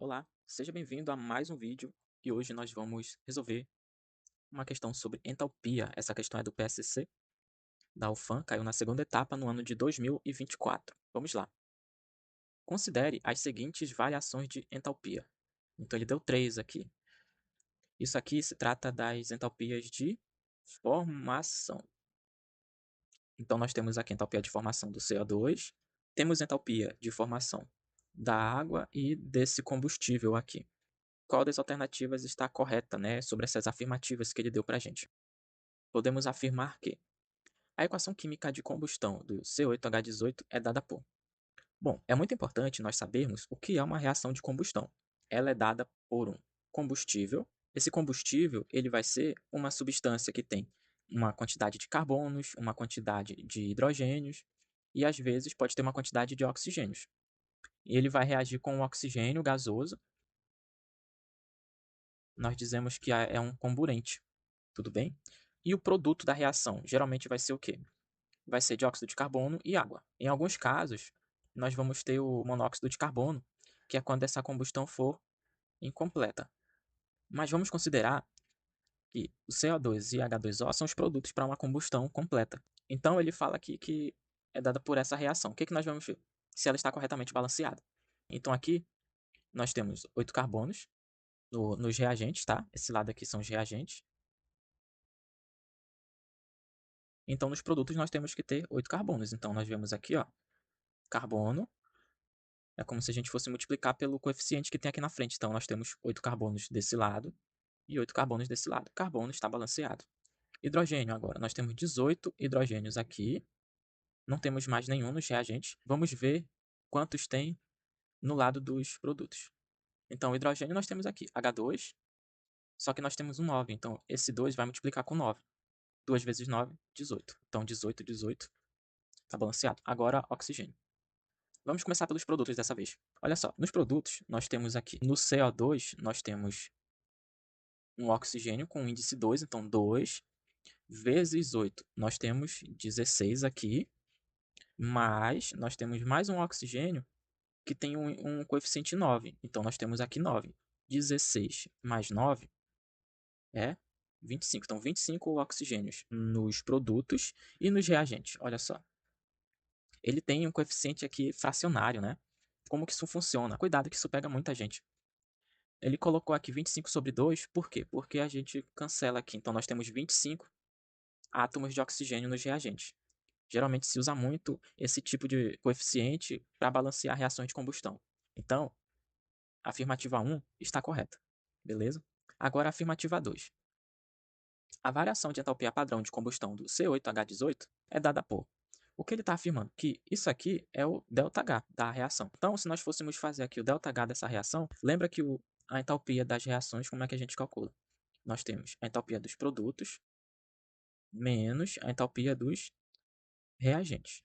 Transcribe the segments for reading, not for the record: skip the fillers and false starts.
Olá, seja bem-vindo a mais um vídeo e hoje nós vamos resolver uma questão sobre entalpia. Essa questão é do PSC, da UFAM, caiu na segunda etapa no ano de 2024. Vamos lá. Considere as seguintes variações de entalpia. Então ele deu 3 aqui. Isso aqui se trata das entalpias de formação. Então nós temos aqui a entalpia de formação do CO2, temos entalpia de formação da água e desse combustível aqui. Qual das alternativas está correta, né, sobre essas afirmativas que ele deu para a gente? Podemos afirmar que a equação química de combustão do C8H18 é dada por... Bom, é muito importante nós sabermos o que é uma reação de combustão. Ela é dada por um combustível. Esse combustível ele vai ser uma substância que tem uma quantidade de carbonos, uma quantidade de hidrogênios e às vezes pode ter uma quantidade de oxigênios. E ele vai reagir com o oxigênio gasoso. Nós dizemos que é um comburente. Tudo bem? E o produto da reação geralmente vai ser o quê? Vai ser dióxido de carbono e água. Em alguns casos, nós vamos ter o monóxido de carbono, que é quando essa combustão for incompleta. Mas vamos considerar que o CO2 e H2O são os produtos para uma combustão completa. Então ele fala aqui que é dada por essa reação. O que nós vamos ver? Se ela está corretamente balanceada. Então aqui nós temos 8 carbonos nos reagentes, tá? Esse lado aqui são os reagentes. Então, nos produtos, nós temos que ter 8 carbonos. Então, nós vemos aqui, ó, carbono. É como se a gente fosse multiplicar pelo coeficiente que tem aqui na frente. Então, nós temos 8 carbonos desse lado e 8 carbonos desse lado. Carbono está balanceado. Hidrogênio agora. Nós temos 18 hidrogênios aqui. Não temos mais nenhum nos reagentes. Vamos ver quantos tem no lado dos produtos. Então, o hidrogênio nós temos aqui, H2, só que nós temos um 9. Então, esse 2 vai multiplicar com 9. 2 vezes 9, 18. Então, 18, 18. Está balanceado. Agora, oxigênio. Vamos começar pelos produtos dessa vez. Olha só, nos produtos, nós temos aqui, no CO2, nós temos um oxigênio com índice 2, então 2 vezes 8. Nós temos 16 aqui, mas nós temos mais um oxigênio que tem um coeficiente 9. Então, nós temos aqui 9. 16 mais 9 é 25. Então, 25 oxigênios nos produtos e nos reagentes. Olha só. Ele tem um coeficiente aqui fracionário, né? Como que isso funciona? Cuidado que isso pega muita gente. Ele colocou aqui 25 sobre 2, por quê? Porque a gente cancela aqui. Então, nós temos 25 átomos de oxigênio nos reagentes. Geralmente se usa muito esse tipo de coeficiente para balancear reações de combustão. Então, a afirmativa 1 está correta. Beleza? Agora a afirmativa 2. A variação de entalpia padrão de combustão do C8H18 é dada por... O que ele está afirmando? Que isso aqui é o ΔH da reação. Então, se nós fôssemos fazer aqui o ΔH dessa reação, lembra que a entalpia das reações, como é que a gente calcula? Nós temos a entalpia dos produtos menos a entalpia dos reagentes.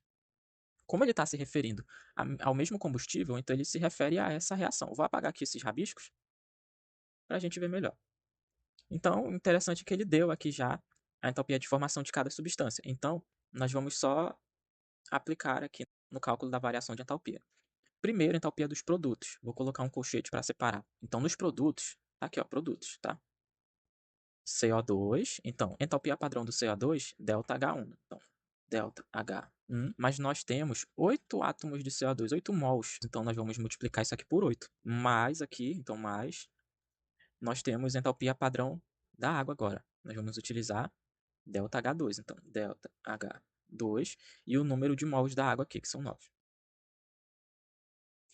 Como ele está se referindo ao mesmo combustível, então ele se refere a essa reação. Vou apagar aqui esses rabiscos para a gente ver melhor. Então, interessante é que ele deu aqui já a entalpia de formação de cada substância. Então, nós vamos só aplicar aqui no cálculo da variação de entalpia. Primeiro, entalpia dos produtos. Vou colocar um colchete para separar. Então, nos produtos, aqui ó, produtos, tá? CO2, então, entalpia padrão do CO2, ΔH1. Então, ΔH1, mas nós temos 8 átomos de CO2, 8 mols. Então, nós vamos multiplicar isso aqui por 8. Mais aqui, então, mais, nós temos entalpia padrão da água agora. Nós vamos utilizar ΔH2, então, ΔH2 e o número de mols da água aqui, que são 9.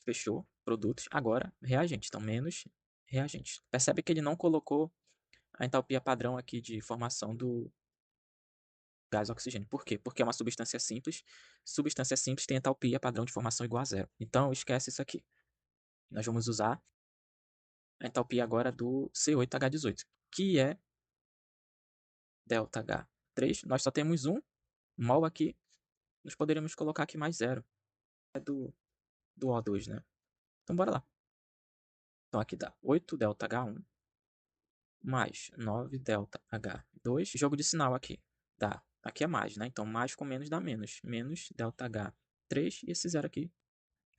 Fechou? Produtos. Agora, reagentes. Então, menos reagentes. Percebe que ele não colocou a entalpia padrão aqui de formação do gás oxigênio. Por quê? Porque é uma substância simples. Substância simples tem entalpia padrão de formação igual a zero. Então, esquece isso aqui. Nós vamos usar a entalpia agora do C8H18, que é ΔH3. Nós só temos um mol aqui. Nós poderíamos colocar aqui mais zero. É do O2, né? Então, bora lá. Então, aqui dá 8 ΔH1 mais 9 ΔH2. Jogo de sinal aqui. Dá. Aqui é mais, né? Então, mais com menos dá menos. Menos ΔH3 e esse zero aqui.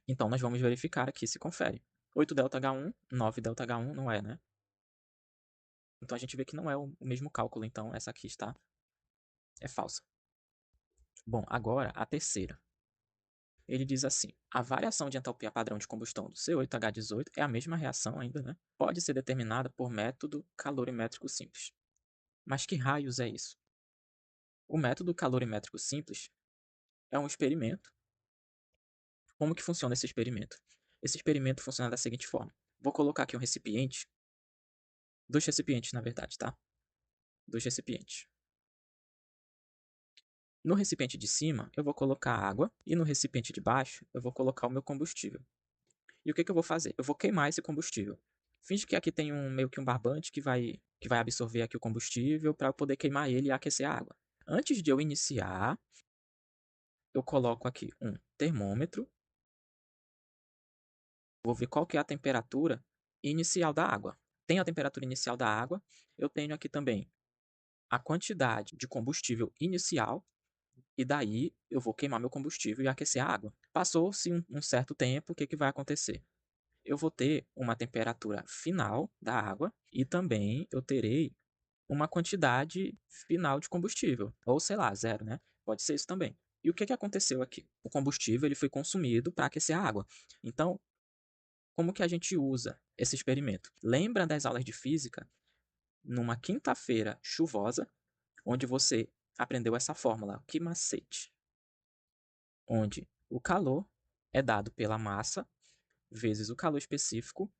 Então, nós vamos verificar aqui se confere. 8 ΔH1, 9 ΔH1 não é, né? Então a gente vê que não é o mesmo cálculo, então essa aqui é falsa. Bom, agora a terceira. Ele diz assim: a variação de entalpia padrão de combustão do C8H18 é a mesma reação ainda, né? Pode ser determinada por método calorimétrico simples. Mas que raios é isso? O método calorimétrico simples é um experimento. Como que funciona esse experimento? Esse experimento funciona da seguinte forma. Vou colocar aqui um recipiente. 2 recipientes, na verdade, tá? 2 recipientes. No recipiente de cima, eu vou colocar água. E no recipiente de baixo, eu vou colocar o meu combustível. E o que eu vou fazer? Eu vou queimar esse combustível. Finge que aqui tem meio que um barbante que vai absorver aqui o combustível para eu poder queimar ele e aquecer a água. Antes de eu iniciar, eu coloco aqui um termômetro. Vou ver qual que é a temperatura inicial da água. Tem a temperatura inicial da água. Eu tenho aqui também a quantidade de combustível inicial. E daí eu vou queimar meu combustível e aquecer a água. Passou-se um certo tempo, o que vai acontecer? Eu vou ter uma temperatura final da água e também eu terei uma quantidade final de combustível, ou sei lá, zero, né? Pode ser isso também. E o que aconteceu aqui? O combustível ele foi consumido para aquecer a água. Então, como que a gente usa esse experimento? Lembra das aulas de física numa quinta-feira chuvosa, onde você aprendeu essa fórmula, que macete, onde o calor é dado pela massa vezes o calor específico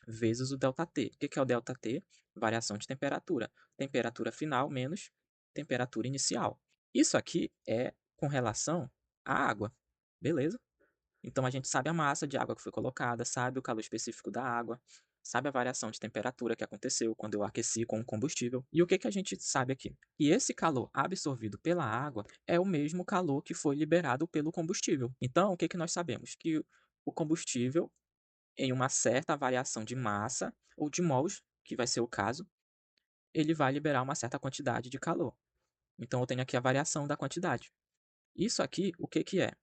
vezes o ΔT. O que é o ΔT? Variação de temperatura. Temperatura final menos temperatura inicial. Isso aqui é com relação à água. Beleza? Então a gente sabe a massa de água que foi colocada, sabe o calor específico da água, sabe a variação de temperatura que aconteceu quando eu aqueci com o combustível. E o que a gente sabe aqui? Que esse calor absorvido pela água é o mesmo calor que foi liberado pelo combustível. Então, o que nós sabemos? Que o combustível em uma certa variação de massa ou de mols, que vai ser o caso, ele vai liberar uma certa quantidade de calor. Então eu tenho aqui a variação da quantidade. Isso aqui, o que é?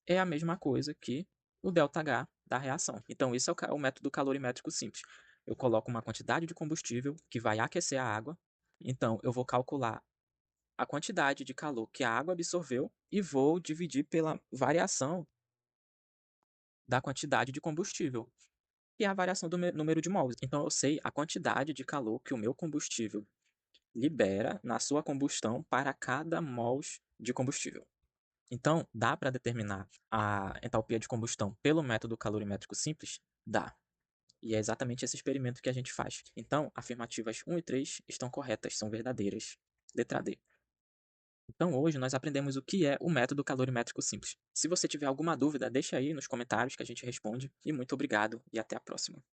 É a mesma coisa que o ΔH da reação. Então isso é o método calorimétrico simples. Eu coloco uma quantidade de combustível que vai aquecer a água. Então eu vou calcular a quantidade de calor que a água absorveu e vou dividir pela variação da quantidade de combustível, que é a variação do número de mols. Então eu sei a quantidade de calor que o meu combustível libera na sua combustão para cada mols de combustível. Então, dá para determinar a entalpia de combustão pelo método calorimétrico simples? Dá. E é exatamente esse experimento que a gente faz. Então, afirmativas 1 e 3 estão corretas, são verdadeiras. Letra D. Então, hoje nós aprendemos o que é o método calorimétrico simples. Se você tiver alguma dúvida, deixa aí nos comentários que a gente responde. E muito obrigado e até a próxima.